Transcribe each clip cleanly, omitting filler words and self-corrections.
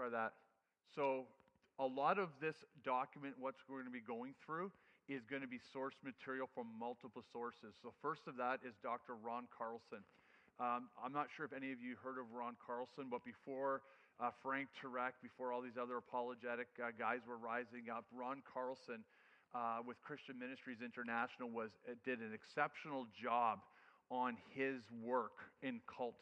try that. So a lot of this document, what's going to be going through, is going to be source material from multiple sources. So first of that is Dr. Ron Carlson. I'm not sure if any of you heard of Ron Carlson, but before Frank Turek, before all these other apologetic guys were rising up, Ron Carlson with Christian Ministries International did an exceptional job on his work in cult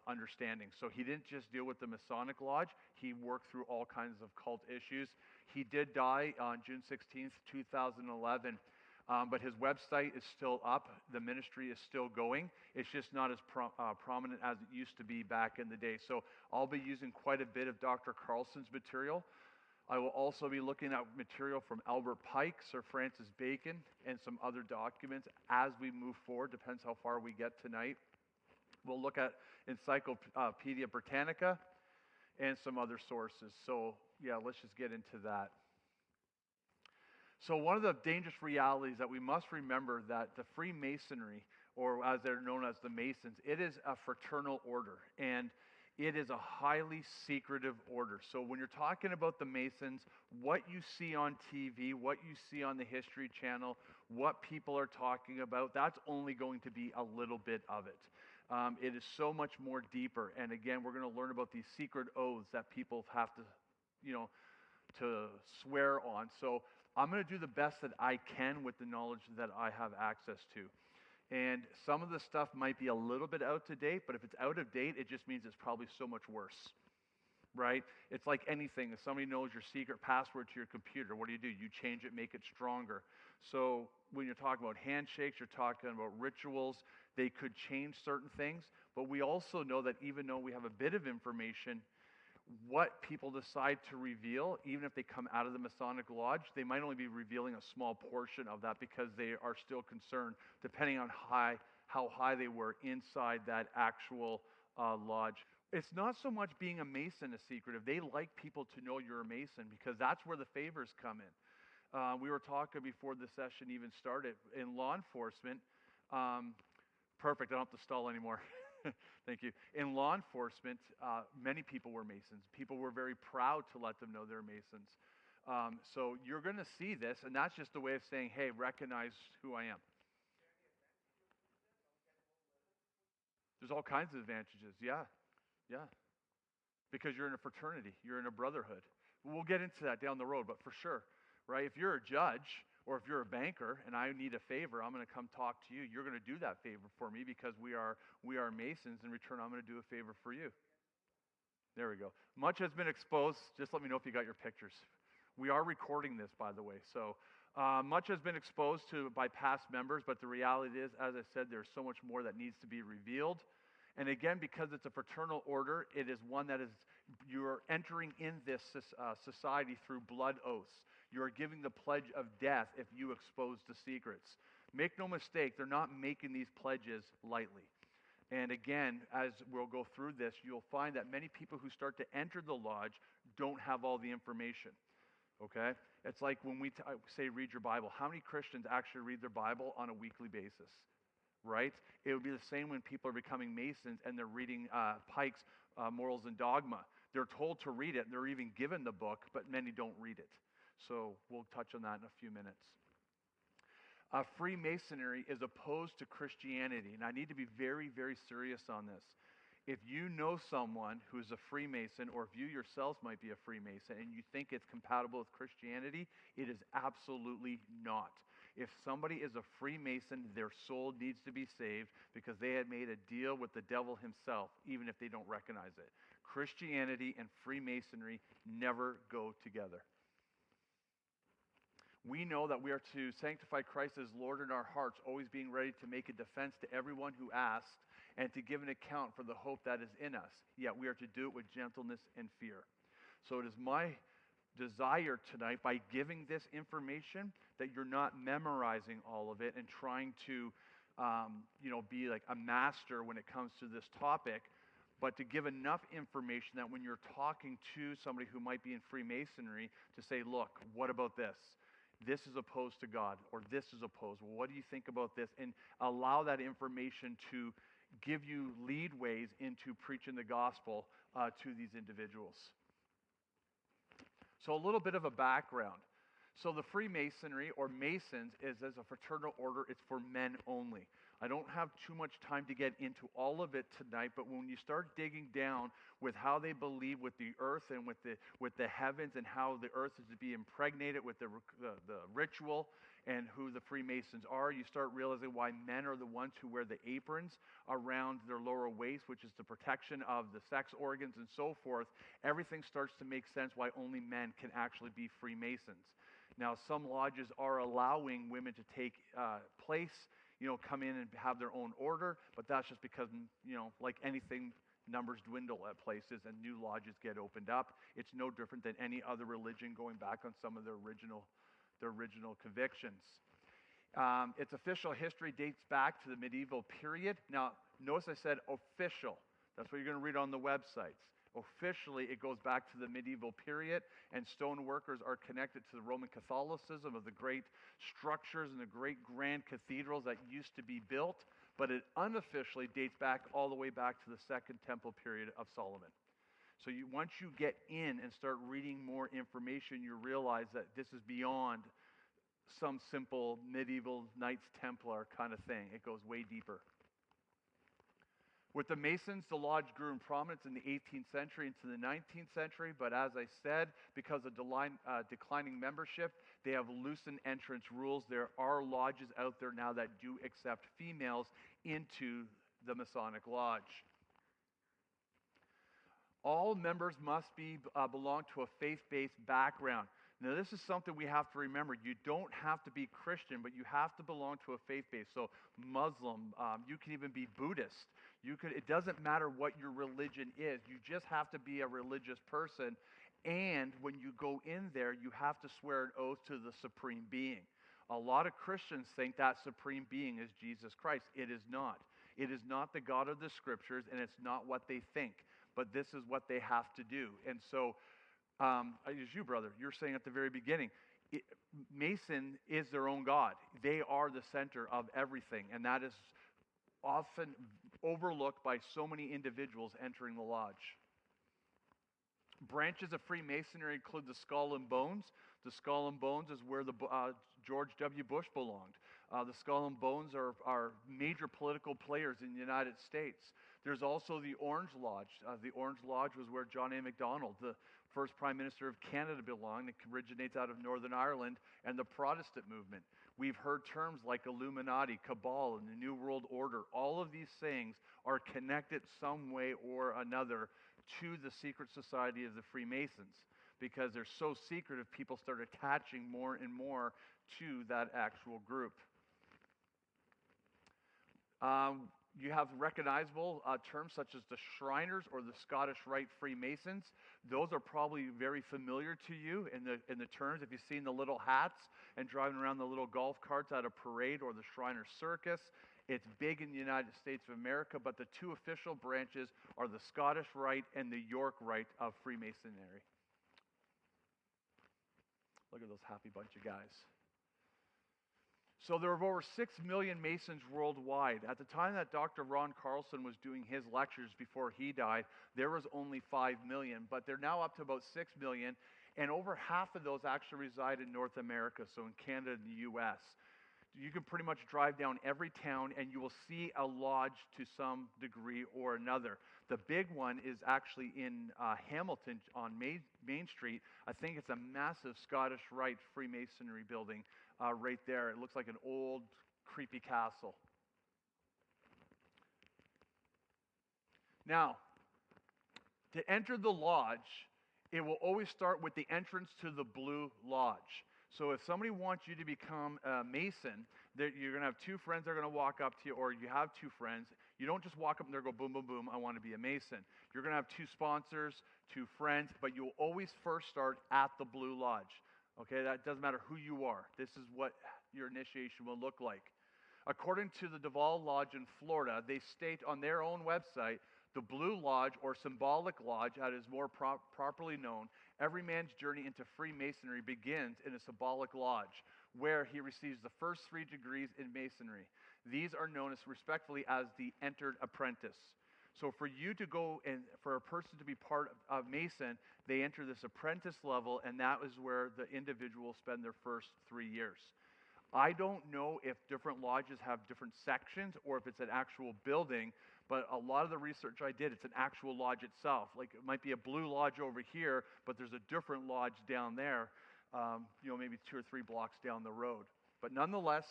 understanding. So he didn't just deal with the Masonic Lodge, he worked through all kinds of cult issues. He did die on June 16th, 2011, but his website is still up. The ministry is still going. It's just not as prominent as it used to be back in the day. So I'll be using quite a bit of Dr. Carlson's material. I will also be looking at material from Albert Pike, Sir Francis Bacon, and some other documents as we move forward. Depends how far we get tonight. We'll look at Encyclopedia Britannica and some other sources. So yeah, let's just get into that. So one of the dangerous realities that we must remember that the Freemasonry, or as they're known as the Masons, it is a fraternal order, and it is a highly secretive order. So when you're talking about the Masons, what you see on TV, what you see on the History Channel, what people are talking about, that's only going to be a little bit of it. It is so much more deeper. And again, we're going to learn about these secret oaths that people have to, to swear on. So I'm going to do the best that I can with the knowledge that I have access to. And some of the stuff might be a little bit out to date, but if it's out of date, it just means it's probably so much worse, right? It's like anything. If somebody knows your secret password to your computer, what do? You change it, make it stronger. So when you're talking about handshakes, you're talking about rituals, they could change certain things. But we also know that even though we have a bit of information, what people decide to reveal, even if they come out of the Masonic Lodge, they might only be revealing a small portion of that because they are still concerned, depending on how high they were inside that actual lodge. It's not so much being a Mason is secretive. They like people to know you're a Mason because that's where the favors come in. We were talking before the session even started. In law enforcement, perfect, I don't have to stall anymore. Thank you. In law enforcement, many people were Masons. People were very proud to let them know they're Masons. So you're going to see this, and that's just a way of saying, hey, recognize who I am. There's all kinds of advantages, yeah. Because you're in a fraternity, you're in a brotherhood. We'll get into that down the road, but for sure, right? If you're a judge, or if you're a banker and I need a favor, I'm going to come talk to you. You're going to do that favor for me because we are Masons. In return, I'm going to do a favor for you. There we go. Much has been exposed. Just let me know if you got your pictures. We are recording this, by the way. So much has been exposed by past members, but the reality is, as I said, there's so much more that needs to be revealed. And again, because it's a fraternal order, it is one that you're entering in this society through blood oaths. You're giving the pledge of death if you expose the secrets. Make no mistake, they're not making these pledges lightly. And again, as we'll go through this, you'll find that many people who start to enter the lodge don't have all the information. Okay? It's like when we say read your Bible. How many Christians actually read their Bible on a weekly basis? Right? It would be the same when people are becoming Masons and they're reading Pike's Morals and Dogma. They're told to read it. They're even given the book, but many don't read it. So we'll touch on that in a few minutes. Freemasonry is opposed to Christianity, and I need to be very, very serious on this. If you know someone who is a Freemason, or if you yourselves might be a Freemason, and you think it's compatible with Christianity, it is absolutely not. If somebody is a Freemason, their soul needs to be saved because they had made a deal with the devil himself, even if they don't recognize it. Christianity and Freemasonry never go together. We know that we are to sanctify Christ as Lord in our hearts, always being ready to make a defense to everyone who asks and to give an account for the hope that is in us. Yet we are to do it with gentleness and fear. So it is my desire tonight, by giving this information, that you're not memorizing all of it and trying to be like a master when it comes to this topic, but to give enough information that when you're talking to somebody who might be in Freemasonry, to say, look, what about this? This is opposed to God, or this is opposed. Well, what do you think about this? And allow that information to give you leadways into preaching the gospel to these individuals. So a little bit of a background. So the Freemasonry, or Masons, is as a fraternal order. It's for men only. I don't have too much time to get into all of it tonight, but when you start digging down with how they believe with the earth and with the heavens, and how the earth is to be impregnated with the ritual, and who the Freemasons are, you start realizing why men are the ones who wear the aprons around their lower waist, which is the protection of the sex organs and so forth. Everything starts to make sense why only men can actually be Freemasons. Now, some lodges are allowing women to take place, come in and have their own order, but that's just because, like anything, numbers dwindle at places and new lodges get opened up. It's no different than any other religion going back on some of their original convictions. Its official history dates back to the medieval period. Now, notice I said official. That's what you're going to read on the websites. Officially, it goes back to the medieval period, and stone workers are connected to the Roman Catholicism of the great structures and the great grand cathedrals that used to be built, but it unofficially dates back all the way back to the Second Temple period of Solomon. So once you get in and start reading more information, you realize that this is beyond some simple medieval Knights Templar kind of thing. It goes way deeper. With the Masons, the lodge grew in prominence in the 18th century into the 19th century, but as I said, because of declining membership, they have loosened entrance rules. There are lodges out there now that do accept females into the Masonic Lodge. All members must belong to a faith-based background. Now, this is something we have to remember. You don't have to be Christian, but you have to belong to a faith base. So Muslim, you can even be Buddhist. It doesn't matter what your religion is. You just have to be a religious person. And when you go in there, you have to swear an oath to the Supreme Being. A lot of Christians think that Supreme Being is Jesus Christ. It is not. It is not the God of the Scriptures, and it's not what they think. But this is what they have to do. And so, as you, brother, you're saying at the very beginning, Mason is their own God. They are the center of everything, and that is often overlooked by so many individuals entering the lodge. Branches of Freemasonry include the Skull and Bones. The Skull and Bones is where George W. Bush belonged. The Skull and Bones are major political players in the United States. There's also the Orange Lodge. The Orange Lodge was where John A. Macdonald, the first Prime Minister of Canada, belonged. It originates out of Northern Ireland and the Protestant movement. We've heard terms like Illuminati, Cabal, and the New World Order. All of these things are connected some way or another to the secret society of the Freemasons, because they're so secretive, people start attaching more and more to that actual group. You have recognizable terms such as the Shriners or the Scottish Rite Freemasons. Those are probably very familiar to you in the terms. If you've seen the little hats and driving around the little golf carts at a parade, or the Shriner Circus, it's big in the United States of America, but the two official branches are the Scottish Rite and the York Rite of Freemasonry. Look at those happy bunch of guys. So there are over 6 million Masons worldwide. At the time that Dr. Ron Carlson was doing his lectures before he died, there was only 5 million, but they're now up to about 6 million, and over half of those actually reside in North America, so in Canada and the U.S. You can pretty much drive down every town and you will see a lodge to some degree or another. The big one is actually in Hamilton on Main Street. I think it's a massive Scottish Rite Freemasonry building right there. It looks like an old, creepy castle. Now, to enter the lodge, it will always start with the entrance to the Blue Lodge. So if somebody wants you to become a Mason, you're going to have two friends that are going to walk up to you, or you have two friends. You don't just walk up and there go boom, boom, boom, I want to be a Mason. You're going to have two sponsors, two friends, but you'll always first start at the Blue Lodge. Okay, that doesn't matter who you are. This is what your initiation will look like. According to the Duval Lodge in Florida, they state on their own website, the Blue Lodge, or Symbolic Lodge, as it is more properly known, every man's journey into Freemasonry begins in a symbolic lodge, where he receives the first 3 degrees in Masonry. These are known as respectfully as the entered apprentice. So for you to go and for a person to be part of Mason, they enter this apprentice level, and that is where the individual spend their first 3 years. I don't know if different lodges have different sections or if it's an actual building, but a lot of the research I did, it's an actual lodge itself. Like it might be a blue lodge over here, but there's a different lodge down there, maybe 2 or 3 blocks down the road. But nonetheless,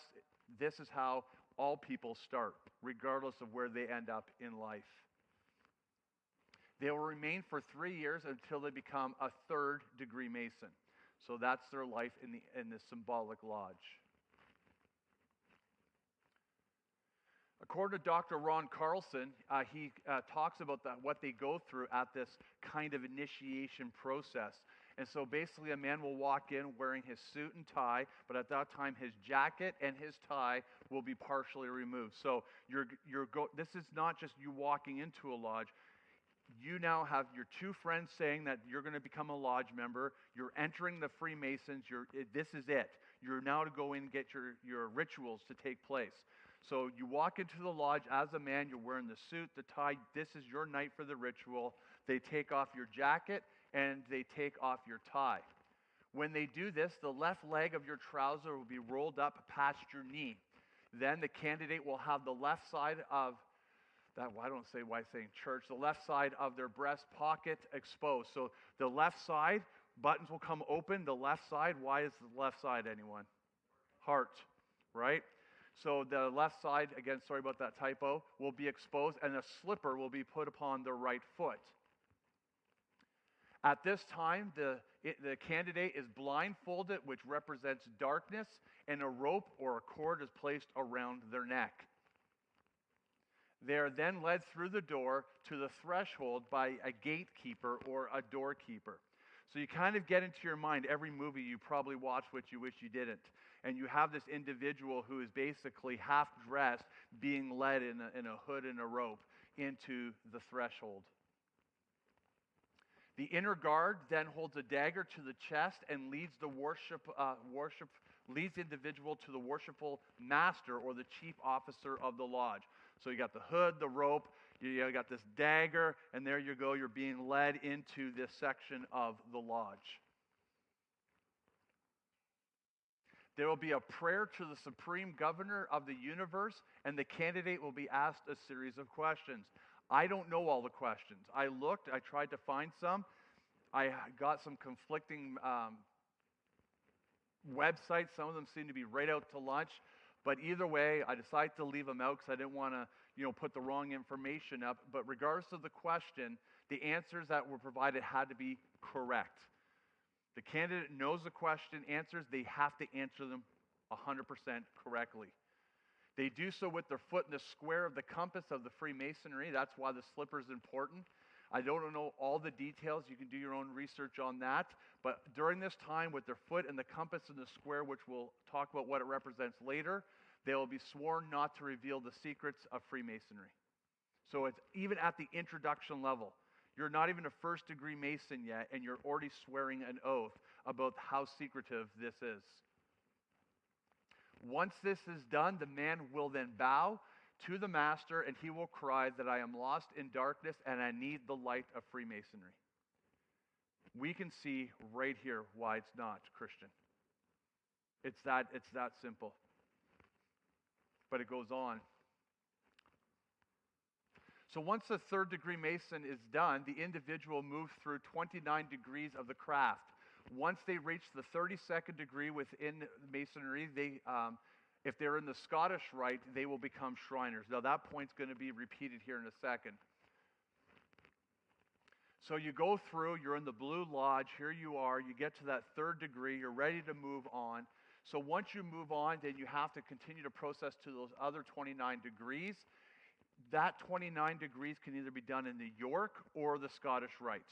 this is how all people start, regardless of where they end up in life. They will remain for 3 years until they become a 3rd degree Mason. So that's their life in the symbolic lodge. According to Dr. Ron Carlson, he talks about what they go through at this kind of initiation process. And so basically a man will walk in wearing his suit and tie, but at that time his jacket and his tie will be partially removed. So this is not just you walking into a lodge. You now have your 2 friends saying that you're going to become a lodge member. You're entering the Freemasons. This is it. You're now to go in and get your rituals to take place. So you walk into the lodge as a man. You're wearing the suit, the tie. This is your night for the ritual. They take off your jacket and they take off your tie. When they do this, the left leg of your trouser will be rolled up past your knee. Then the candidate will have the left side of the left side of their breast pocket exposed. So the left side, buttons will come open. The left side, why is the left side, anyone? Heart, right? So the left side, again, sorry about that typo, will be exposed, and a slipper will be put upon the right foot. At this time, the candidate is blindfolded, which represents darkness, and a rope or a cord is placed around their neck. They are then led through the door to the threshold by a gatekeeper or a doorkeeper. So you kind of get into your mind every movie you probably watched which you wish you didn't. And you have this individual who is basically half dressed being led in a hood and a rope into the threshold. The inner guard then holds a dagger to the chest and leads the individual to the worshipful master or the chief officer of the lodge. So you got the hood, the rope, you got this dagger, and there you go, you're being led into this section of the lodge. There will be a prayer to the supreme governor of the universe, and the candidate will be asked a series of questions. I don't know all the questions. I looked, I tried to find some. I got some conflicting websites. Some of them seem to be right out to lunch. But either way, I decided to leave them out because I didn't want to, put the wrong information up. But regardless of the question, the answers that were provided had to be correct. The candidate knows the question, answers, they have to answer them 100% correctly. They do so with their foot in the square of the compass of the Freemasonry. That's why the slipper is important. I don't know all the details. You can do your own research on that. But during this time, with their foot in the compass in the square, which we'll talk about what it represents later, they will be sworn not to reveal the secrets of Freemasonry. So it's even at the introduction level. You're not even a 1st degree Mason yet, and you're already swearing an oath about how secretive this is. Once this is done, the man will then bow to the master, and he will cry that I am lost in darkness and I need the light of Freemasonry. We can see right here why it's not Christian. It's that simple. But it goes on. So once the 3rd degree Mason is done, the individual moves through 29 degrees of the craft. Once they reach the 32nd degree within Masonry, if they're in the Scottish Rite, they will become Shriners. Now that point's going to be repeated here in a second. So you go through, you're in the Blue Lodge, here you are, you get to that 3rd degree, you're ready to move on. So once you move on, then you have to continue to process to those other 29 degrees. That 29 degrees can either be done in the York or the Scottish Rite.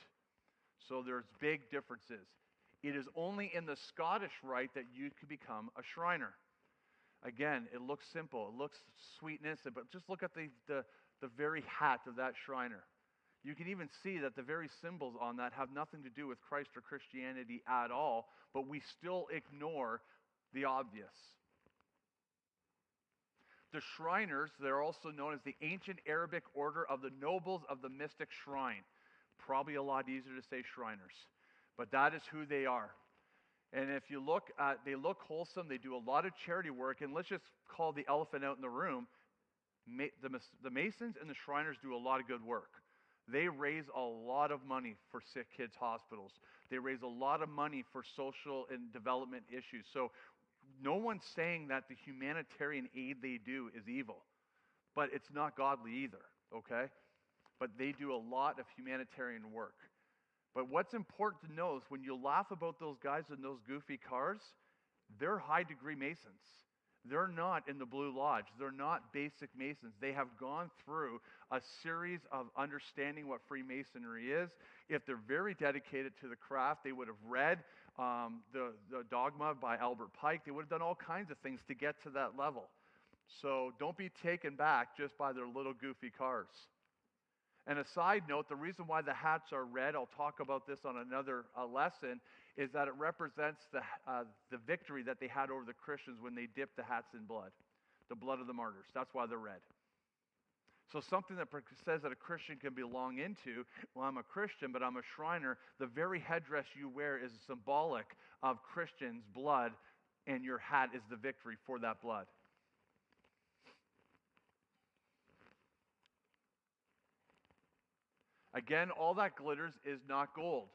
So there's big differences. It is only in the Scottish Rite that you can become a Shriner. Again, it looks simple, it looks sweet and innocent, but just look at the very hat of that Shriner. You can even see that the very symbols on that have nothing to do with Christ or Christianity at all, but we still ignore the obvious. The Shriners, they're also known as the ancient Arabic order of the nobles of the mystic shrine. Probably a lot easier to say Shriners, but that is who they are. And if you look at, they look wholesome, they do a lot of charity work, and let's just call the elephant out in the room. The Masons and the Shriners do a lot of good work. They raise a lot of money for sick kids' hospitals. They raise a lot of money for social and development issues. So no one's saying that the humanitarian aid they do is evil, but it's not godly either, okay? But they do a lot of humanitarian work. But what's important to know is when you laugh about those guys in those goofy cars, they're high-degree Masons. They're not in the Blue Lodge. They're not basic Masons. They have gone through a series of understanding what Freemasonry is. If they're very dedicated to the craft, they would have read the Dogma by Albert Pike. They would have done all kinds of things to get to that level. So don't be taken back just by their little goofy cars. And a side note, the reason why the hats are red, I'll talk about this on another lesson, is that it represents the victory that they had over the Christians when they dipped the hats in blood, the blood of the martyrs. That's why they're red. So something that says that a Christian can belong into, well, I'm a Christian, but I'm a Shriner. The very headdress you wear is symbolic of Christians' blood, and your hat is the victory for that blood. Again, all that glitters is not gold.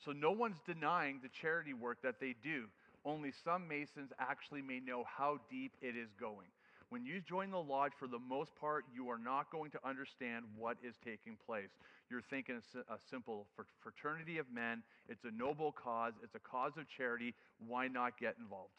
So no one's denying the charity work that they do. Only some Masons actually may know how deep it is going. When you join the lodge, for the most part, you are not going to understand what is taking place. You're thinking it's a simple fraternity of men. It's a noble cause. It's a cause of charity. Why not get involved?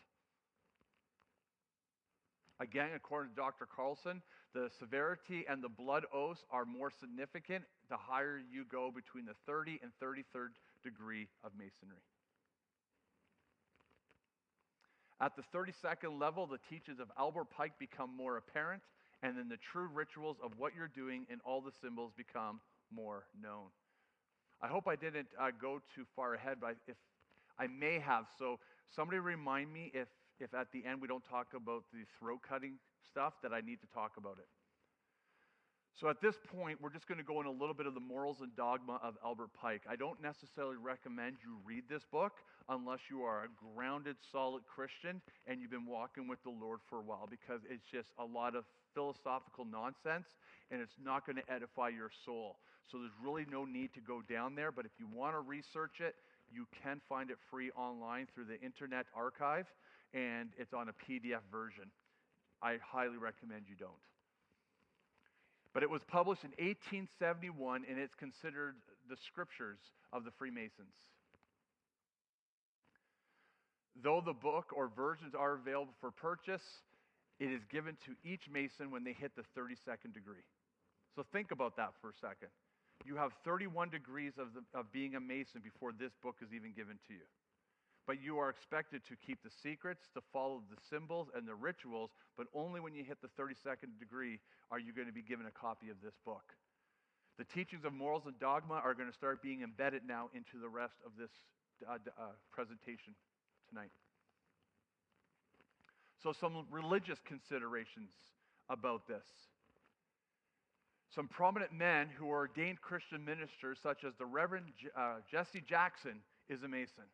Again, according to Dr. Carlson, the severity and the blood oaths are more significant the higher you go between the 30 and 33rd degree of Masonry. At the 32nd level, the teachings of Albert Pike become more apparent, and then the true rituals of what you're doing and all the symbols become more known. I hope I didn't go too far ahead, but if I may have, so somebody remind me if at the end we don't talk about the throat cutting stuff, that I need to talk about it. So at this point, we're just going to go in a little bit of the morals and dogma of Albert Pike. I don't necessarily recommend you read this book unless you are a grounded, solid Christian and you've been walking with the Lord for a while, because it's just a lot of philosophical nonsense and it's not going to edify your soul. So there's really no need to go down there, but if you want to research it, you can find it free online through the Internet Archive, and it's on a PDF version. I highly recommend you don't. But it was published in 1871, and it's considered the scriptures of the Freemasons. Though the book or versions are available for purchase, it is given to each Mason when they hit the 32nd degree. So think about that for a second. You have 31 degrees of being a Mason before this book is even given to you. But you are expected to keep the secrets, to follow the symbols and the rituals, but only when you hit the 32nd degree are you going to be given a copy of this book. The teachings of morals and dogma are going to start being embedded now into the rest of this presentation tonight. So some religious considerations about this. Some prominent men who are ordained Christian ministers, such as the Reverend Jesse Jackson, is a Mason.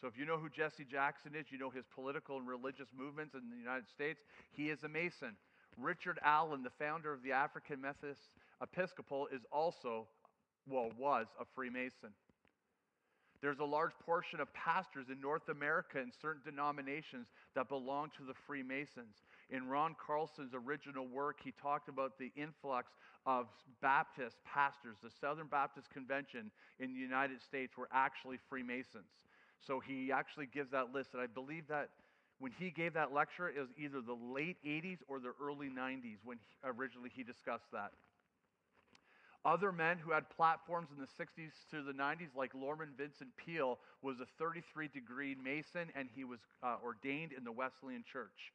So if you know who Jesse Jackson is, you know his political and religious movements in the United States. He is a Mason. Richard Allen, the founder of the African Methodist Episcopal, is also, was a Freemason. There's a large portion of pastors in North America and certain denominations that belong to the Freemasons. In Ron Carlson's original work, he talked about the influx of Baptist pastors. The Southern Baptist Convention in the United States were actually Freemasons. So he actually gives that list, and I believe that when he gave that lecture, it was either the late 80s or the early 90s when originally he discussed that. Other men who had platforms in the 60s to the 90s, like Lorman Vincent Peale, was a 33-degree Mason, and he was ordained in the Wesleyan Church.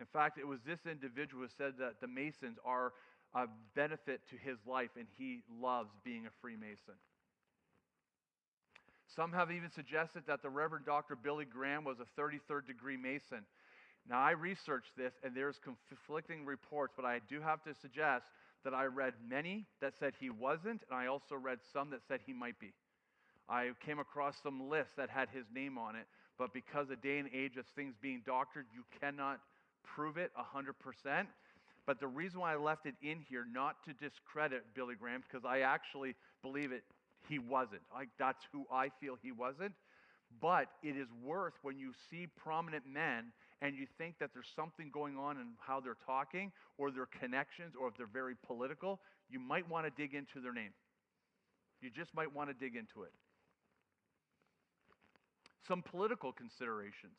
In fact, it was this individual who said that the Masons are a benefit to his life, and he loves being a Freemason. Some have even suggested that the Reverend Dr. Billy Graham was a 33rd-degree Mason. Now, I researched this, and there's conflicting reports, but I do have to suggest that I read many that said he wasn't, and I also read some that said he might be. I came across some lists that had his name on it, but because of day and age of things being doctored, you cannot prove it 100%. But the reason why I left it in here, not to discredit Billy Graham, because I actually believe he wasn't. That's who I feel he wasn't. But it is worth, when you see prominent men and you think that there's something going on in how they're talking or their connections, or if they're very political, you might want to dig into their name. You just might want to dig into it. Some political considerations.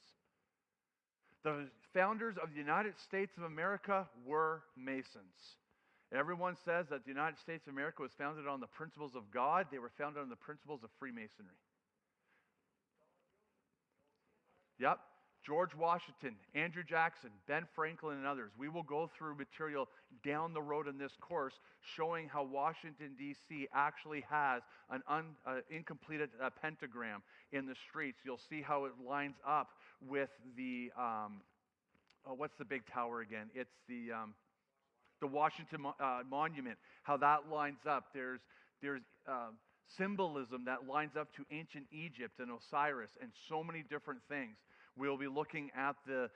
The founders of the United States of America were Masons. Everyone says that the United States of America was founded on the principles of God. They were founded on the principles of Freemasonry. Yep. George Washington, Andrew Jackson, Ben Franklin, and others. We will go through material down the road in this course showing how Washington, D.C. actually has an incompleted pentagram in the streets. You'll see how it lines up with the, what's the big tower again? It's the Washington Monument, how that lines up. There's symbolism that lines up to ancient Egypt and Osiris and so many different things. We'll be looking at the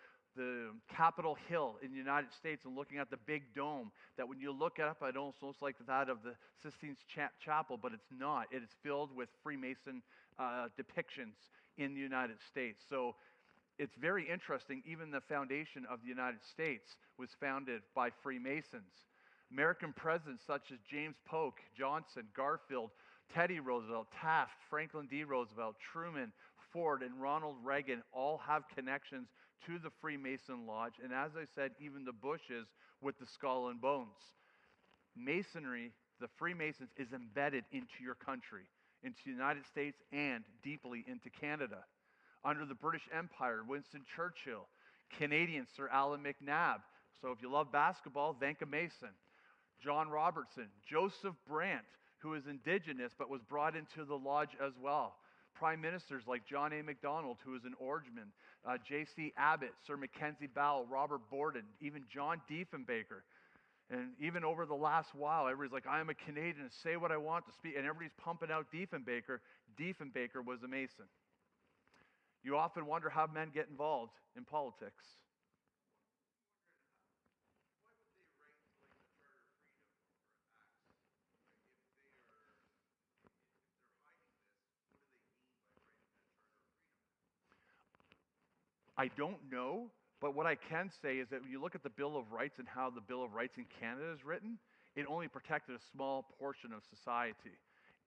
Capitol Hill in the United States and looking at the big dome that when you look up, it almost looks like that of the Sistine Chapel, but it's not. It is filled with Freemason depictions in the United States. So it's very interesting. Even the foundation of the United States was founded by Freemasons. American presidents such as James Polk, Johnson, Garfield, Teddy Roosevelt, Taft, Franklin D. Roosevelt, Truman, Ford, and Ronald Reagan all have connections to the Freemason Lodge. And as I said, even the Bushes with the Skull and Bones. Masonry, the Freemasons, is embedded into your country, into the United States, and deeply into Canada. Under the British Empire, Winston Churchill, Canadian Sir Allan MacNab. So if you love basketball, thank a Mason. John Robertson, Joseph Brant, who is Indigenous but was brought into the lodge as well. Prime ministers like John A. Macdonald, who is an Orangeman, J.C. Abbott, Sir Mackenzie Bowell, Robert Borden, even John Diefenbaker. And even over the last while, everybody's like, I am a Canadian, say what I want to speak, and everybody's pumping out Diefenbaker. Diefenbaker was a Mason. You often wonder how men get involved in politics. I don't know, but what I can say is that when you look at the Bill of Rights and how the Bill of Rights in Canada is written, it only protected a small portion of society.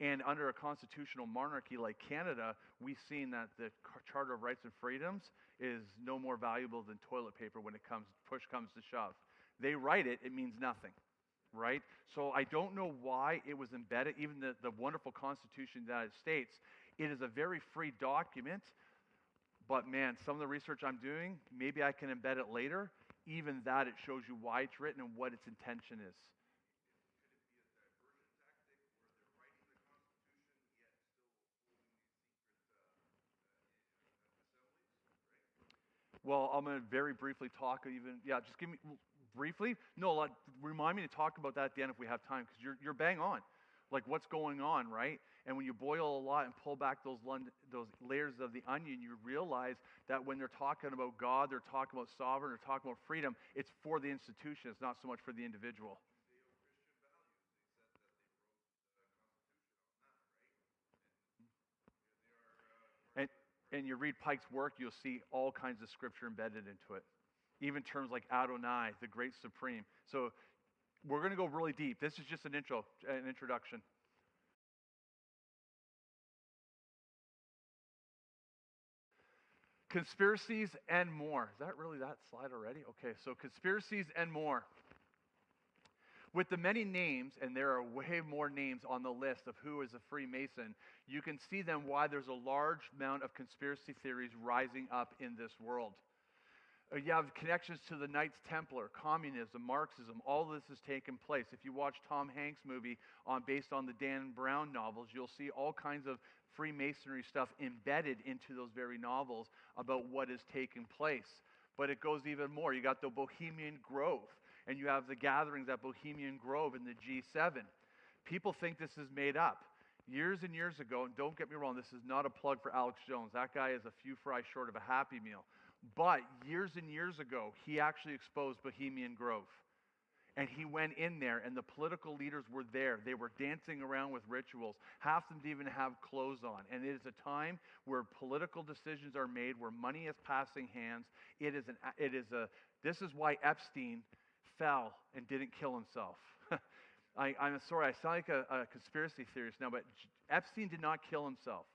And under a constitutional monarchy like Canada, we've seen that the Charter of Rights and Freedoms is no more valuable than toilet paper when push comes to shove. They write it, it means nothing, right? So I don't know why it was embedded, even the wonderful Constitution of the United States. It is a very free document. But man, some of the research I'm doing, maybe I can embed it later. Even that, it shows you why it's written and what its intention is. Well, I'm going to very briefly talk just give me, briefly? No, remind me to talk about that at the end if we have time, because you're bang on. Like what's going on, right? And when you boil a lot and pull back those layers of the onion, you realize that when they're talking about God, they're talking about sovereign, they're talking about freedom, it's for the institution, it's not so much for the individual. And you read Pike's work, you'll see all kinds of scripture embedded into it. Even terms like Adonai, the great supreme. So we're going to go really deep. This is just an introduction. Conspiracies and more. Is that really that slide already? Okay, so conspiracies and more. With the many names, and there are way more names on the list of who is a Freemason, you can see then why there's a large amount of conspiracy theories rising up in this world. You have connections to the Knights Templar, communism, Marxism, all this has taken place. If you watch Tom Hanks' movie based on the Dan Brown novels, you'll see all kinds of Freemasonry stuff embedded into those very novels about what is taking place. But it goes even more. You got the Bohemian Grove, and you have the gatherings at Bohemian Grove in the G7. People think this is made up. Years and years ago, and don't get me wrong, this is not a plug for Alex Jones. That guy is a few fries short of a Happy Meal. But years and years ago, he actually exposed Bohemian Grove. And he went in there, and the political leaders were there. They were dancing around with rituals. Half of them didn't even have clothes on. And it is a time where political decisions are made, where money is passing hands. This is why Epstein fell and didn't kill himself. I'm sorry, I sound like a conspiracy theorist now, but Epstein did not kill himself.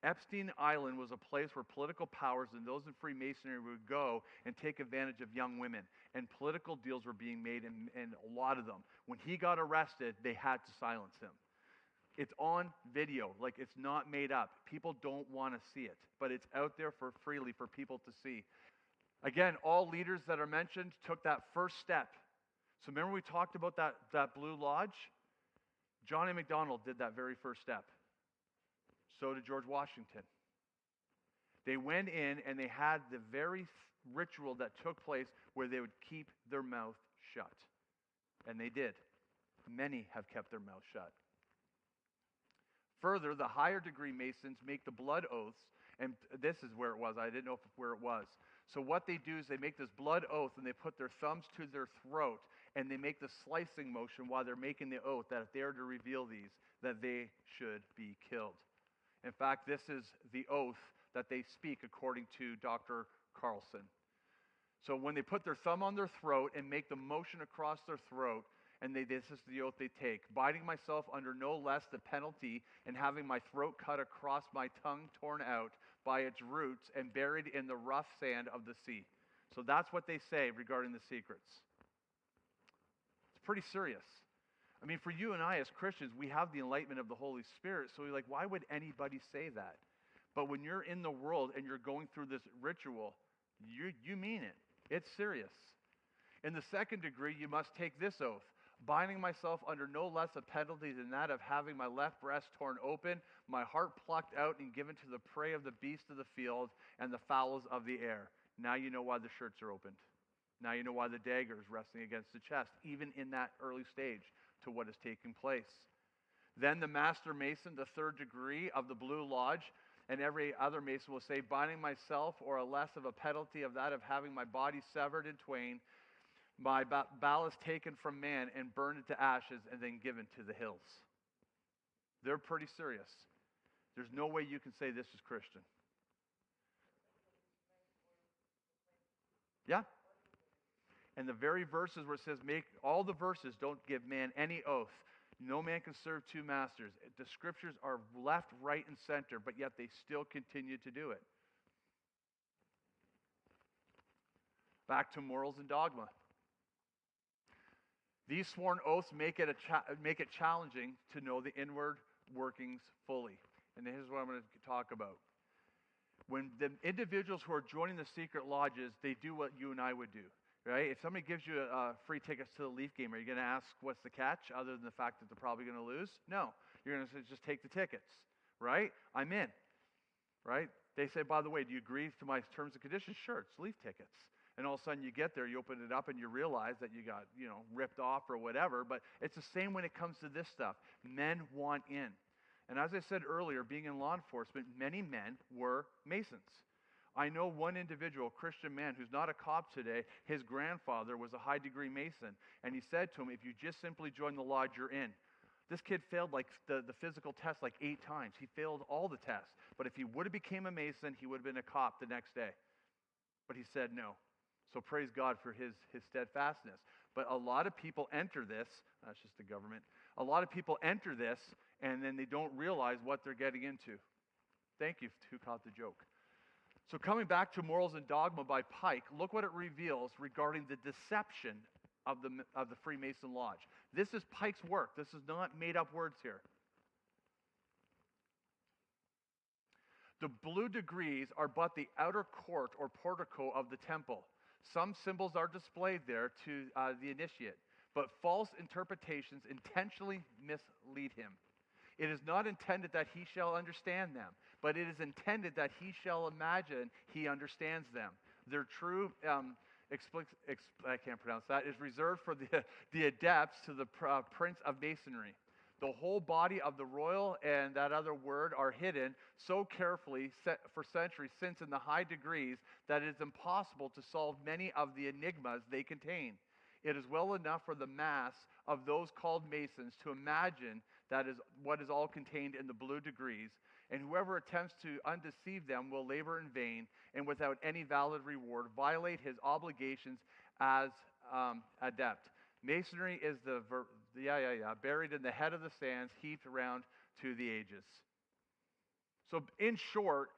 Epstein Island was a place where political powers and those in Freemasonry would go and take advantage of young women. And political deals were being made, and a lot of them. When he got arrested, they had to silence him. It's on video, like it's not made up. People don't want to see it, but it's out there freely for people to see. Again, all leaders that are mentioned took that first step. So remember we talked about that Blue Lodge? John A. Macdonald did that very first step. So did George Washington. They went in and they had the very ritual that took place where they would keep their mouth shut. And they did. Many have kept their mouth shut. Further, the higher degree Masons make the blood oaths, and this is where it was. I didn't know where it was. So what they do is they make this blood oath and they put their thumbs to their throat and they make the slicing motion while they're making the oath that if they are to reveal these, that they should be killed. In fact, this is the oath that they speak according to Dr. Carlson. So when they put their thumb on their throat and make the motion across their throat, and this is the oath they take, binding myself under no less the penalty and having my throat cut across, my tongue torn out by its roots and buried in the rough sand of the sea. So that's what they say regarding the secrets. It's pretty serious. I mean, for you and I as Christians, we have the enlightenment of the Holy Spirit, so we're like, why would anybody say that? But when you're in the world and you're going through this ritual, you mean it. It's serious. In the second degree, you must take this oath, binding myself under no less a penalty than that of having my left breast torn open, my heart plucked out and given to the prey of the beasts of the field and the fowls of the air. Now you know why the shirts are opened. Now you know why the dagger is resting against the chest, even in that early stage to what is taking place. Then the Master Mason, the third degree of the Blue Lodge, and every other Mason will say, binding myself or a less of a penalty of that of having my body severed in twain, my ballast taken from man and burned into ashes and then given to the hills. They're pretty serious. There's no way you can say this is Christian. Yeah. And the very verses where it says, make all the verses, don't give man any oath. No man can serve two masters. The scriptures are left, right, and center, but yet they still continue to do it. Back to morals and dogma. These sworn oaths make it challenging to know the inward workings fully. And here's what I'm going to talk about. When the individuals who are joining the secret lodges, they do what you and I would do. Right? If somebody gives you free tickets to the Leaf game, are you going to ask what's the catch other than the fact that they're probably going to lose? No. You're going to say, just take the tickets. Right? I'm in. Right? They say, by the way, do you agree to my terms and conditions? Sure, it's Leaf tickets. And all of a sudden you get there, you open it up, and you realize that you got, ripped off or whatever. But it's the same when it comes to this stuff. Men want in. And as I said earlier, being in law enforcement, many men were Masons. I know one individual, a Christian man, who's not a cop today. His grandfather was a high-degree Mason. And he said to him, if you just simply join the lodge, you're in. This kid failed like the physical test like 8 times. He failed all the tests. But if he would have became a Mason, he would have been a cop the next day. But he said no. So praise God for his steadfastness. But a lot of people enter this. That's just the government. A lot of people enter this, and then they don't realize what they're getting into. Thank you, who caught the joke. So coming back to Morals and Dogma by Pike, look what it reveals regarding the deception of the Freemason Lodge. This is Pike's work. This is not made up words here. The blue degrees are but the outer court or portico of the temple. Some symbols are displayed there to the initiate, but false interpretations intentionally mislead him. It is not intended that he shall understand them, but it is intended that he shall imagine he understands them. Their true I can't pronounce that, is reserved for the adepts to the Prince of Masonry. The whole body of the royal and that other word are hidden so carefully for centuries, since in the high degrees that it is impossible to solve many of the enigmas they contain. It is well enough for the mass of those called Masons to imagine that is what is all contained in the blue degrees, and whoever attempts to undeceive them will labor in vain and without any valid reward violate his obligations as adept. Masonry is buried in the head of the sands, heaped around to the ages. So in short,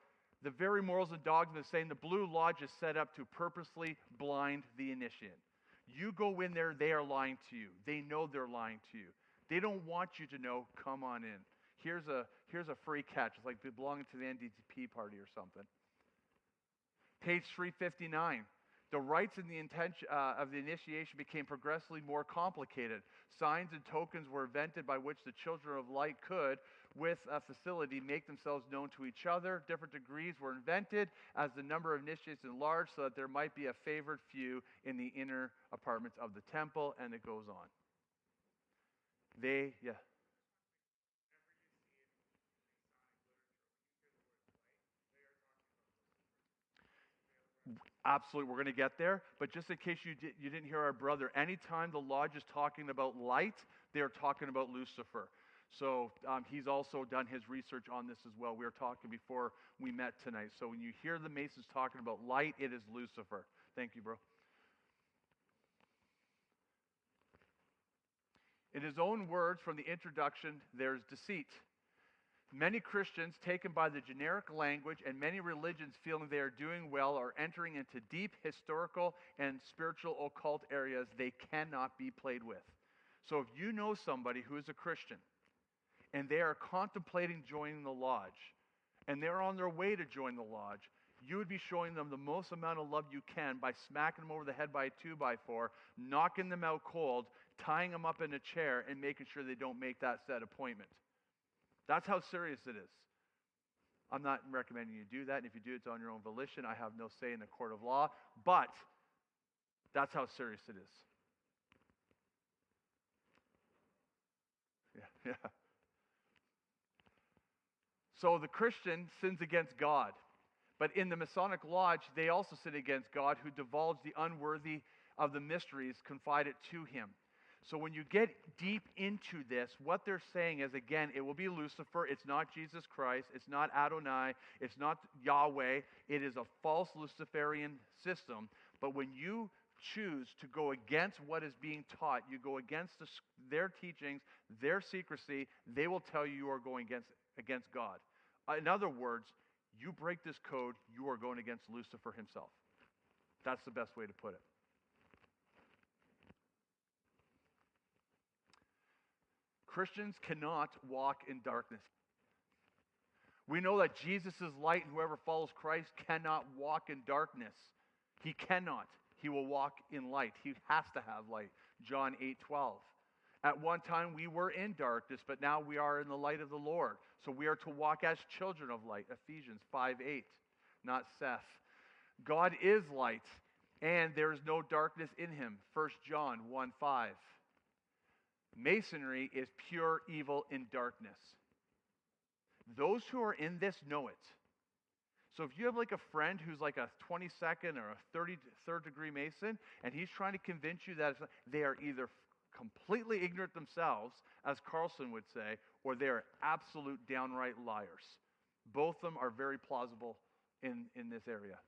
the very morals and dogma is saying the Blue Lodge is set up to purposely blind the initiate. You go in there, they are lying to you. They know they're lying to you. They don't want you to know, come on in. Here's a free catch. It's like belonging to the NDP party or something. Page 359. The rites and the intention of the initiation became progressively more complicated. Signs and tokens were invented by which the children of light could, with facility, make themselves known to each other. Different degrees were invented as the number of initiates enlarged so that there might be a favored few in the inner apartments of the temple, and it goes on. Absolutely, we're going to get there. But just in case you didn't hear our brother, anytime the lodge is talking about light, they're talking about Lucifer. So he's also done his research on this as well. We were talking before we met tonight. So when you hear the Masons talking about light, it is Lucifer. Thank you, bro. In his own words from the introduction, there's deceit. Many Christians, taken by the generic language, and many religions feeling they are doing well, are entering into deep historical and spiritual occult areas they cannot be played with. So if you know somebody who is a Christian, and they are contemplating joining the lodge, and they're on their way to join the lodge, you would be showing them the most amount of love you can by smacking them over the head by a 2x4, knocking them out cold, tying them up in a chair, and making sure they don't make that set appointment. That's how serious it is. I'm not recommending you do that, and if you do, it's on your own volition. I have no say in the court of law, but that's how serious it is. Yeah. So the Christian sins against God, but in the Masonic Lodge, they also sin against God, who divulge the unworthy of the mysteries confided to him. So when you get deep into this, what they're saying is, again, it will be Lucifer. It's not Jesus Christ. It's not Adonai. It's not Yahweh. It is a false Luciferian system. But when you choose to go against what is being taught, you go against their teachings, their secrecy, they will tell you you are going against God. In other words, you break this code, you are going against Lucifer himself. That's the best way to put it. Christians cannot walk in darkness. We know that Jesus is light, and whoever follows Christ cannot walk in darkness. He cannot. He will walk in light. He has to have light. John 8:12. At one time we were in darkness, but now we are in the light of the Lord. So we are to walk as children of light. Ephesians 5:8, not Seth. God is light, and there is no darkness in him. 1 John 1:5. Masonry is pure evil in darkness. Those who are in this know it. So if you have like a friend who's like a 22nd or a 33rd degree Mason, and he's trying to convince you that they are either completely ignorant themselves, as Carlson would say, or they are absolute downright liars. Both of them are very plausible in this area.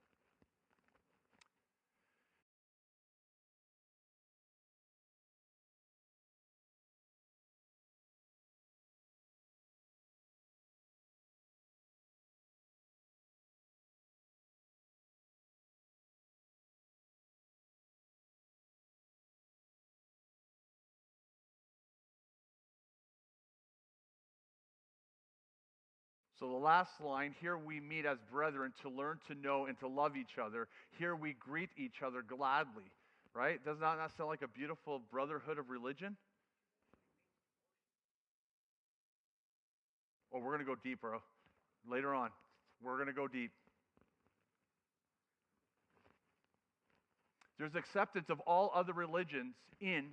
So the last line, here we meet as brethren to learn to know and to love each other. Here we greet each other gladly, right? Does that not sound like a beautiful brotherhood of religion? Oh, we're going to go deep, bro. Later on, we're going to go deep. There's acceptance of all other religions in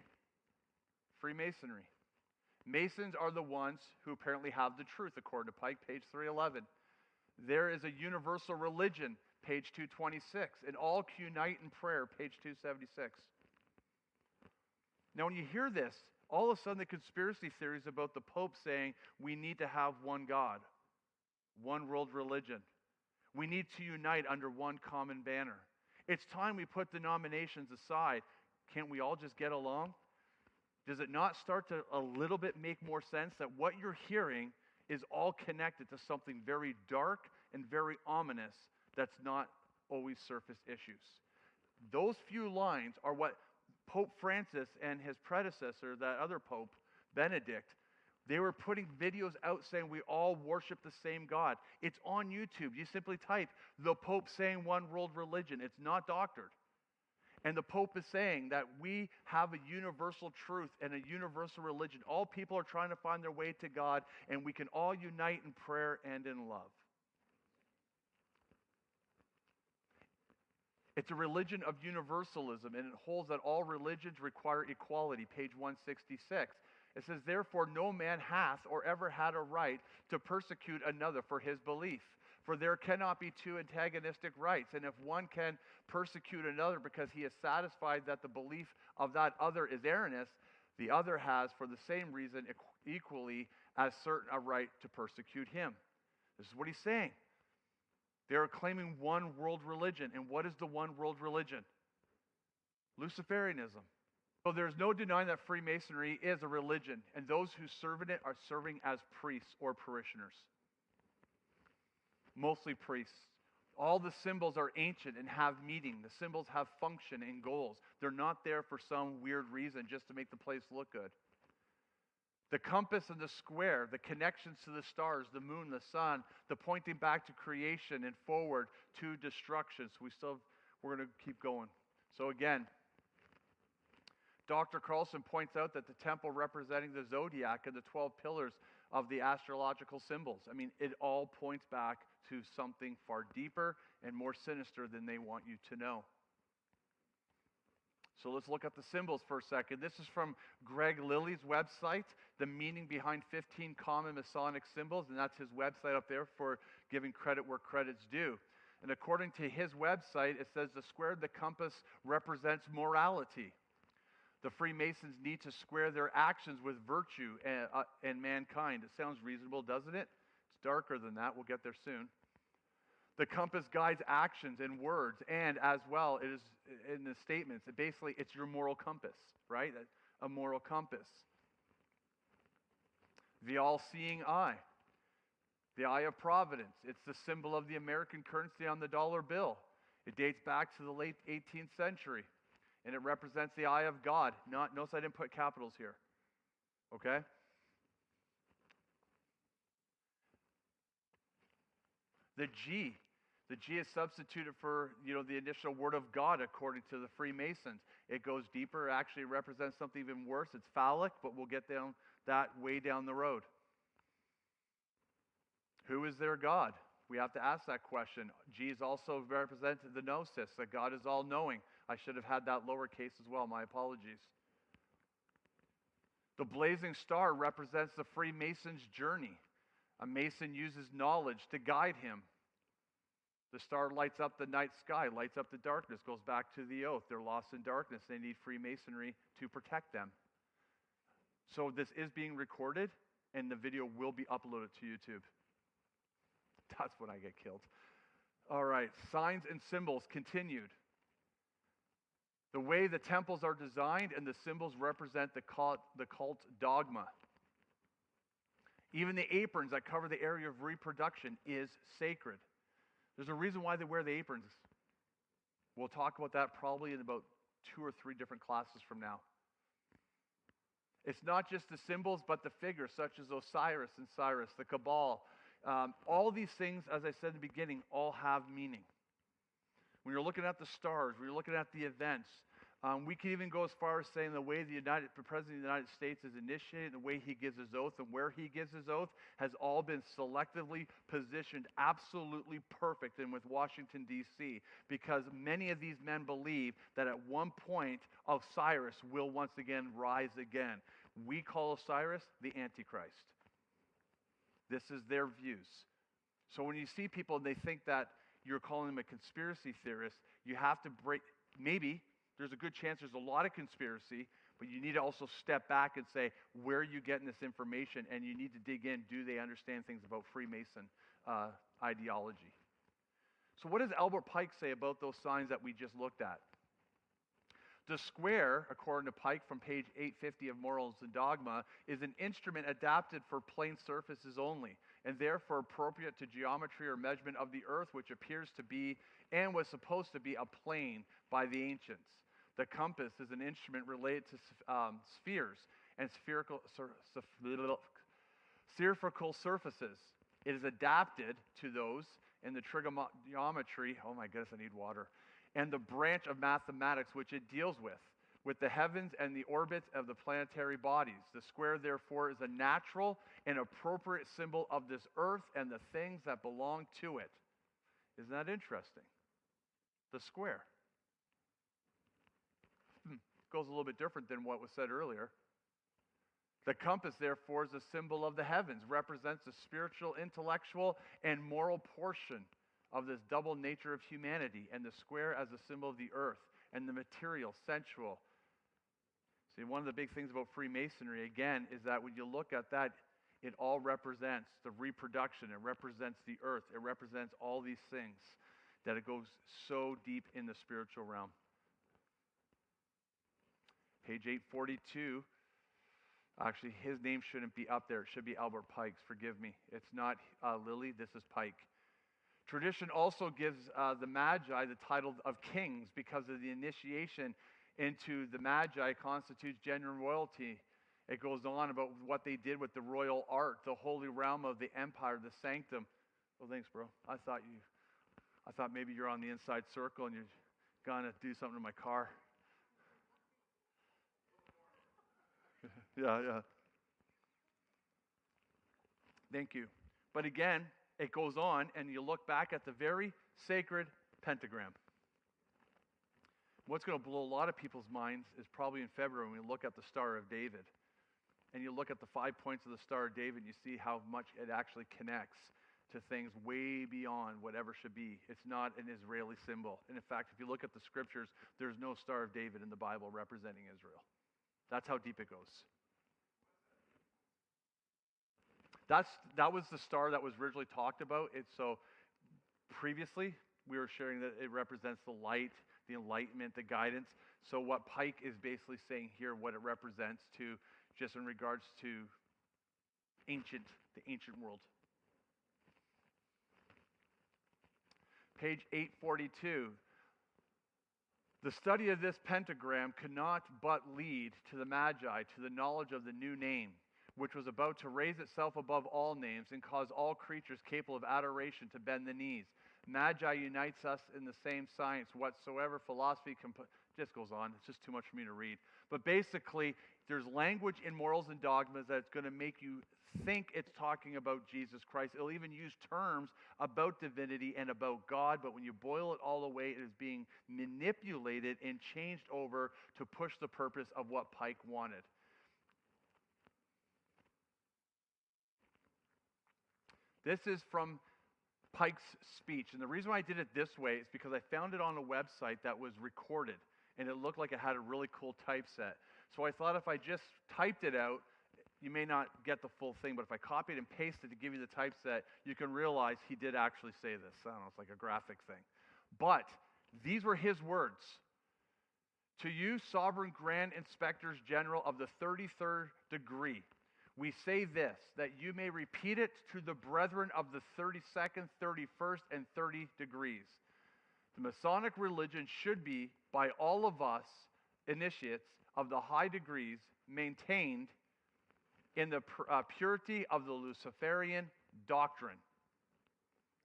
Freemasonry. Masons are the ones who apparently have the truth, according to Pike, page 311. There is a universal religion, page 226, and all unite in prayer, page 276. Now, when you hear this, all of a sudden the conspiracy theories about the Pope saying we need to have one God, one world religion. We need to unite under one common banner. It's time we put denominations aside. Can't we all just get along? Does it not start to a little bit make more sense that what you're hearing is all connected to something very dark and very ominous that's not always surface issues? Those few lines are what Pope Francis and his predecessor, that other Pope, Benedict, they were putting videos out saying we all worship the same God. It's on YouTube. You simply type, the Pope saying one world religion. It's not doctored. And the Pope is saying that we have a universal truth and a universal religion. All people are trying to find their way to God, and we can all unite in prayer and in love. It's a religion of universalism, and it holds that all religions require equality, page 166. It says, therefore, no man hath or ever had a right to persecute another for his belief. For there cannot be two antagonistic rights. And if one can persecute another because he is satisfied that the belief of that other is erroneous, the other has, for the same reason, equally as certain a right to persecute him. This is what he's saying. They are claiming one world religion. And what is the one world religion? Luciferianism. So there's no denying that Freemasonry is a religion, and those who serve in it are serving as priests or parishioners. Mostly priests. All the symbols are ancient and have meaning. The symbols have function and goals. They're not there for some weird reason just to make the place look good. The compass and the square, the connections to the stars, the moon, the sun, the pointing back to creation and forward to destruction. So we're going to keep going. So again, Dr. Carlson points out that the temple representing the zodiac and the 12 pillars of the astrological symbols, I mean, it all points back to something far deeper and more sinister than they want you to know. So let's look at the symbols for a second. This is from Greg Lilly's website, The Meaning Behind 15 Common Masonic Symbols, and that's his website up there for giving credit where credit's due. And according to his website, it says the square of the compass represents morality. The Freemasons need to square their actions with virtue and mankind. It sounds reasonable, doesn't it? It's darker than that. We'll get there soon. The compass guides actions and words, and as well, it is in the statements. Basically, it's your moral compass, right? A moral compass. The all-seeing eye. The eye of providence. It's the symbol of the American currency on the dollar bill. It dates back to the late 18th century. And it represents the eye of God. Notice I didn't put capitals here. Okay? The G. The G is substituted for, the initial word of God according to the Freemasons. It goes deeper. It actually represents something even worse. It's phallic, but we'll get down that way down the road. Who is their God? We have to ask that question. G is also represented the gnosis, that God is all-knowing. I should have had that lowercase as well. My apologies. The blazing star represents the Freemason's journey. A Mason uses knowledge to guide him. The star lights up the night sky, lights up the darkness, goes back to the oath. They're lost in darkness. They need Freemasonry to protect them. So this is being recorded, and the video will be uploaded to YouTube. That's when I get killed. All right, signs and symbols continued. The way the temples are designed and the symbols represent the cult dogma. Even the aprons that cover the area of reproduction is sacred. There's a reason why they wear the aprons. We'll talk about that probably in about 2 or 3 different classes from now. It's not just the symbols, but the figures such as Osiris and Cyrus, the Cabal. All these things, as I said in the beginning, all have meaning. When you're looking at the stars, when you're looking at the events, We can even go as far as saying the way the President of the United States is initiated, the way he gives his oath and where he gives his oath has all been selectively positioned absolutely perfect and with Washington, D.C., because many of these men believe that at one point Osiris will once again rise again. We call Osiris the Antichrist. This is their views. So when you see people and they think that you're calling them a conspiracy theorist, you have to break, maybe there's a good chance there's a lot of conspiracy, but you need to also step back and say, where are you getting this information? And you need to dig in. Do they understand things about Freemason ideology? So what does Albert Pike say about those signs that we just looked at? The square, according to Pike from page 850 of Morals and Dogma, is an instrument adapted for plane surfaces only, and therefore appropriate to geometry or measurement of the earth, which appears to be and was supposed to be a plane by the ancients. The compass is an instrument related to spheres and spherical surfaces. It is adapted to those in the trigonometry, oh my goodness, I need water, and the branch of mathematics which it deals with the heavens and the orbits of the planetary bodies. The square, therefore, is a natural and appropriate symbol of this earth and the things that belong to it. Isn't that interesting? The square. Goes a little bit different than what was said earlier. The compass, therefore, is a symbol of the heavens, represents the spiritual, intellectual, and moral portion of this double nature of humanity, and the square as a symbol of the earth, and the material, sensual. See, one of the big things about Freemasonry, again, is that when you look at that, it all represents the reproduction, it represents the earth, it represents all these things, that it goes so deep in the spiritual realm. Page 842, actually his name shouldn't be up there, it should be Albert Pike's, forgive me. It's not Lily, this is Pike. Tradition also gives the Magi the title of kings because of the initiation into the Magi constitutes genuine royalty. It goes on about what they did with the royal art, the holy realm of the empire, the sanctum. Oh, thanks, bro. I thought maybe you're on the inside circle and you're gonna do something to my car. Yeah. Thank you. But again, it goes on, and you look back at the very sacred pentagram. What's going to blow a lot of people's minds is probably in February when we look at the Star of David. And you look at the 5 points of the Star of David, and you see how much it actually connects to things way beyond whatever should be. It's not an Israeli symbol. And in fact, if you look at the scriptures, there's no Star of David in the Bible representing Israel. That's how deep it goes. That was the star that was originally talked about. So previously, we were sharing that it represents the light, the enlightenment, the guidance. So what Pike is basically saying here, what it represents to, just in regards to the ancient world. Page 842. The study of this pentagram could not but lead to the Magi, to the knowledge of the new name, which was about to raise itself above all names and cause all creatures capable of adoration to bend the knees. Magi unites us in the same science whatsoever philosophy just goes on. It's just too much for me to read. But basically, there's language in Morals and Dogmas that's going to make you think it's talking about Jesus Christ. It'll even use terms about divinity and about God, but when you boil it all away, it is being manipulated and changed over to push the purpose of what Pike wanted. This is from Pike's speech. And the reason why I did it this way is because I found it on a website that was recorded. And it looked like it had a really cool typeset. So I thought if I just typed it out, you may not get the full thing. But if I copied and pasted to give you the typeset, you can realize he did actually say this. I don't know, it's like a graphic thing. But these were his words. To you, Sovereign Grand Inspectors General of the 33rd degree, we say this, that you may repeat it to the brethren of the 32nd, 31st, and 30 degrees. The Masonic religion should be, by all of us, initiates of the high degrees, maintained in the purity of the Luciferian doctrine.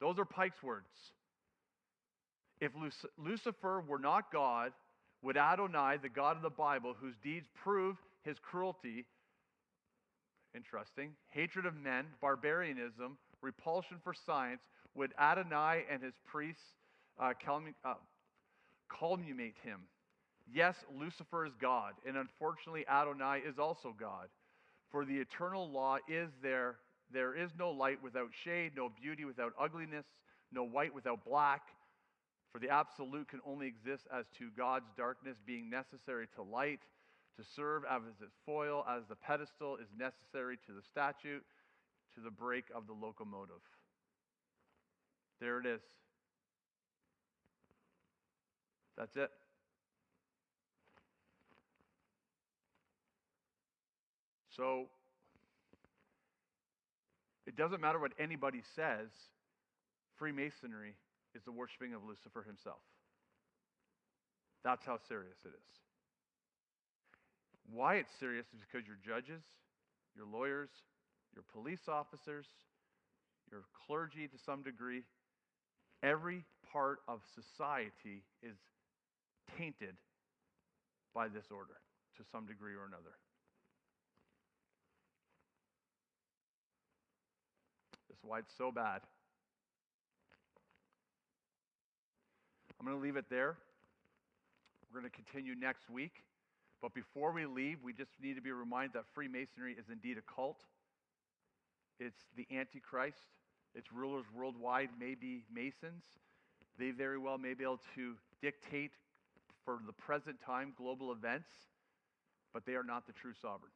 Those are Pike's words. If Lucifer were not God, would Adonai, the God of the Bible, whose deeds prove his cruelty, interesting, hatred of men, barbarianism, repulsion for science, would Adonai and his priests calumniate him? Yes, Lucifer is God, and unfortunately Adonai is also God. For the eternal law is there is no light without shade, no beauty without ugliness, no white without black. For the absolute can only exist as to God's darkness being necessary to light, to serve as its foil, as the pedestal is necessary to the statute, to the brake of the locomotive. There it is. That's it. So, it doesn't matter what anybody says, Freemasonry is the worshiping of Lucifer himself. That's how serious it is. Why it's serious is because your judges, your lawyers, your police officers, your clergy to some degree, every part of society is tainted by this order to some degree or another. That's why it's so bad. I'm going to leave it there. We're going to continue next week. But before we leave, we just need to be reminded that Freemasonry is indeed a cult. It's the Antichrist. Its rulers worldwide may be Masons. They very well may be able to dictate for the present time global events, but they are not the true sovereign.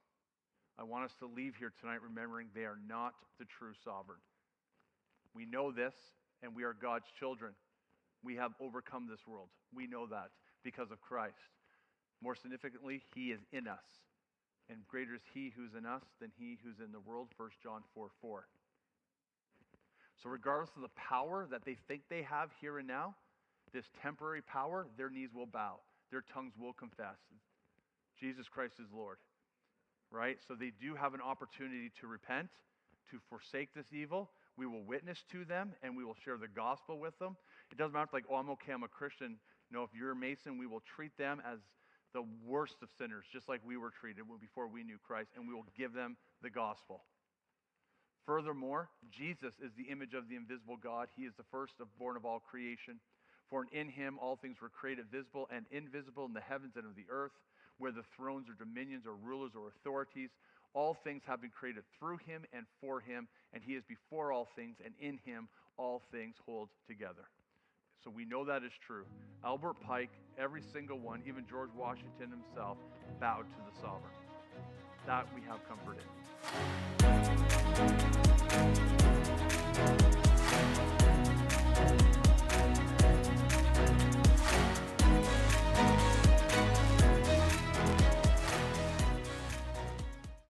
I want us to leave here tonight remembering they are not the true sovereign. We know this, and we are God's children. We have overcome this world. We know that because of Christ. More significantly, he is in us. And greater is he who's in us than he who's in the world, 1 John 4:4. So regardless of the power that they think they have here and now, this temporary power, their knees will bow. Their tongues will confess. Jesus Christ is Lord. Right? So they do have an opportunity to repent, to forsake this evil. We will witness to them, and we will share the gospel with them. It doesn't matter like, I'm okay, I'm a Christian. No, if you're a Mason, we will treat them as the worst of sinners, just like we were treated before we knew Christ, and we will give them the gospel. Furthermore, Jesus is the image of the invisible God. He is the firstborn of all creation. For in him all things were created, visible and invisible, in the heavens and of the earth, whether thrones or dominions or rulers or authorities. All things have been created through him and for him, and he is before all things, and in him all things hold together. So we know that is true. Albert Pike, every single one, even George Washington himself, bowed to the sovereign. That we have comfort in.